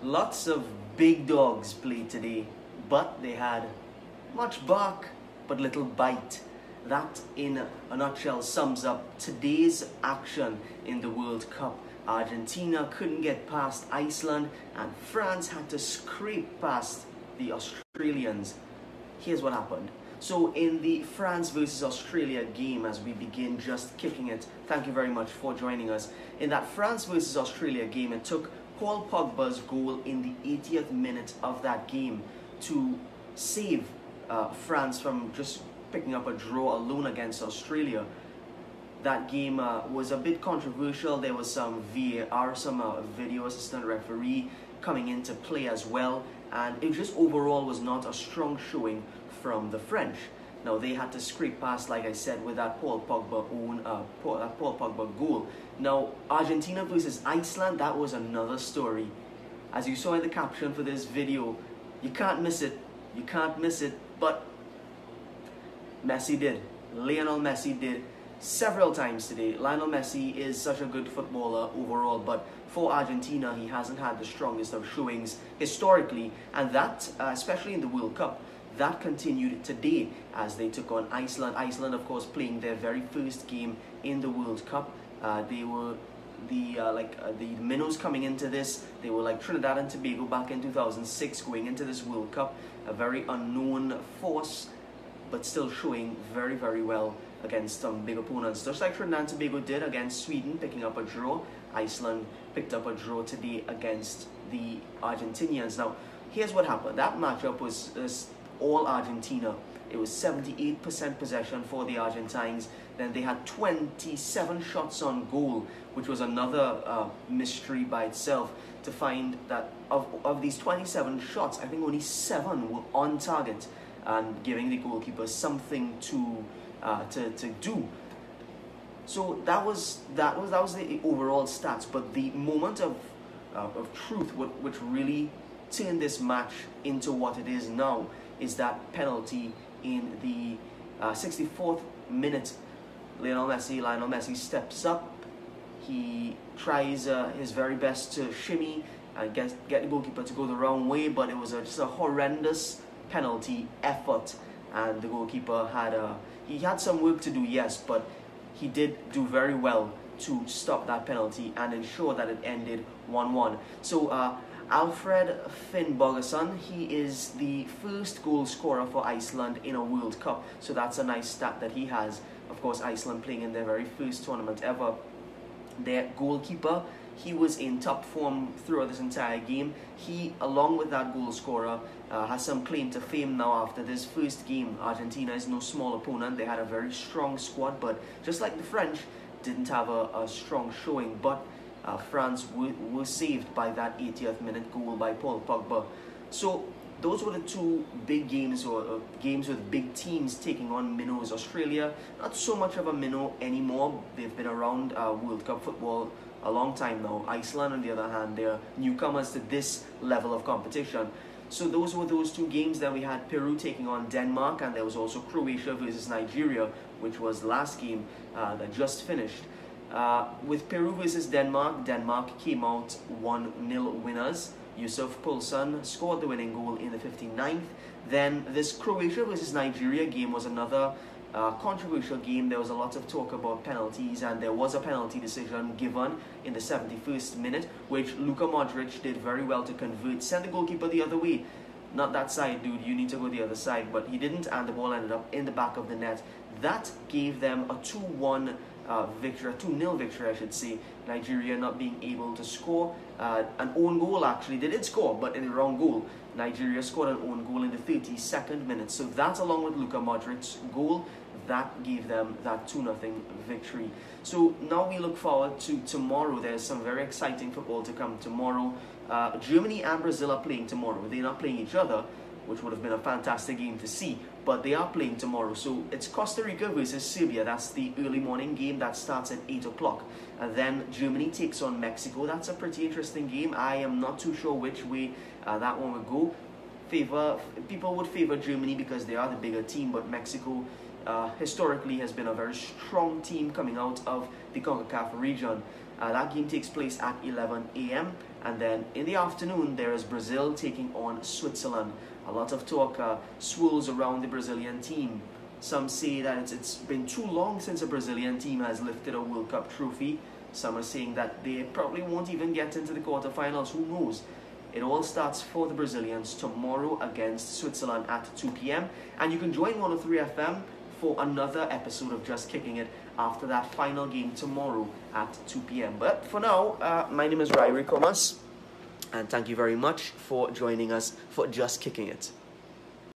Lots of big dogs played today, but they had much bark but little bite. That, in a nutshell, sums up today's action in the World Cup. Argentina couldn't get past Iceland, and France had to scrape past the Australians. Here's what happened. So in the France versus Australia game, as we begin just kicking it, thank you very much for joining us. In that France versus Australia game, it took Paul Pogba's goal in the 80th minute of that game to save France from just picking up a draw alone against Australia. That game was a bit controversial. There was some VAR, some video assistant referee coming into play as well, and it just overall was not a strong showing from the French. Now they had to scrape past, like I said, with that Paul Pogba goal. Now Argentina versus Iceland, that was another story. As you saw in the caption for this video, you can't miss it. You can't miss it. But Messi did. Lionel Messi did several times today. Lionel Messi is such a good footballer overall, but for Argentina, he hasn't had the strongest of showings historically, and that, especially in the World Cup, that continued today as they took on Iceland. Iceland, of course, playing their very first game in the World Cup. They were the minnows coming into this. They were like Trinidad and Tobago back in 2006, going into this World Cup, a very unknown force, but still showing very, very well against some big opponents. Just like Trinidad and Tobago did against Sweden, picking up a draw. Iceland picked up a draw today against the Argentinians. Now, here's what happened. That matchup was all Argentina. It was 78% possession for the Argentines. Then they had 27 shots on goal, which was another mystery by itself, to find that of these 27 shots, I think only 7 were on target and giving the goalkeeper something to do. So that was the overall stats. But the moment of truth, which really turned this match into what it is now, is that penalty in the 64th minute. Lionel Messi steps up. He tries his very best to shimmy and get the goalkeeper to go the wrong way, but it was just a horrendous penalty effort, and the goalkeeper had some work to do, yes, but he did do very well to stop that penalty and ensure that it ended 1-1. So Alfred Finnbogason, he is the first goal scorer for Iceland in a World Cup, so that's a nice stat that he has. Of course, Iceland playing in their very first tournament ever. Their goalkeeper, he was in top form throughout this entire game. He, along with that goal scorer, has some claim to fame now after this first game. Argentina is no small opponent. They had a very strong squad, but just like the French, didn't have a strong showing. But France were saved by that 80th minute goal by Paul Pogba. So those were the two big games, or games with big teams taking on minnows. Australia, not so much of a minnow anymore. They've been around World Cup football a long time now. Iceland, on the other hand, they're newcomers to this level of competition. So those were those two games. Then we had Peru taking on Denmark, and there was also Croatia versus Nigeria, which was the last game that just finished. With Peru versus Denmark, Denmark came out 1-0 winners. Yusuf Poulsen scored the winning goal in the 59th. Then this Croatia versus Nigeria game was another controversial game. There was a lot of talk about penalties, and there was a penalty decision given in the 71st minute, which Luka Modric did very well to convert, send the goalkeeper the other way. Not that side, dude, you need to go the other side, but he didn't, and the ball ended up in the back of the net. That gave them a 2-1 victory, a 2-0 victory, I should say. Nigeria not being able to score an own goal. Actually, they did score, but in the wrong goal. Nigeria scored an own goal in the 32nd minute. So that, along with Luka Modric's goal, that gave them that 2-0 victory. So now we look forward to tomorrow. There's some very exciting football to come tomorrow. Germany and Brazil are playing tomorrow. They're not playing each other, which would have been a fantastic game to see, but they are playing tomorrow. So it's Costa Rica versus Serbia. That's the early morning game that starts at 8 o'clock. And then Germany takes on Mexico. That's a pretty interesting game. I am not too sure which way that one would go. People would favor Germany because they are the bigger team, but Mexico historically has been a very strong team coming out of the CONCACAF region. That game takes place at 11 a.m. And then in the afternoon, there is Brazil taking on Switzerland. A lot of talk swirls around the Brazilian team. Some say that it's been too long since a Brazilian team has lifted a World Cup trophy. Some are saying that they probably won't even get into the quarterfinals. Who knows? It all starts for the Brazilians tomorrow against Switzerland at 2 p.m. And you can join 103 FM for another episode of Just Kicking It after that final game tomorrow at 2 p.m. But for now, my name is Ryrie Comas, and thank you very much for joining us for Just Kicking It.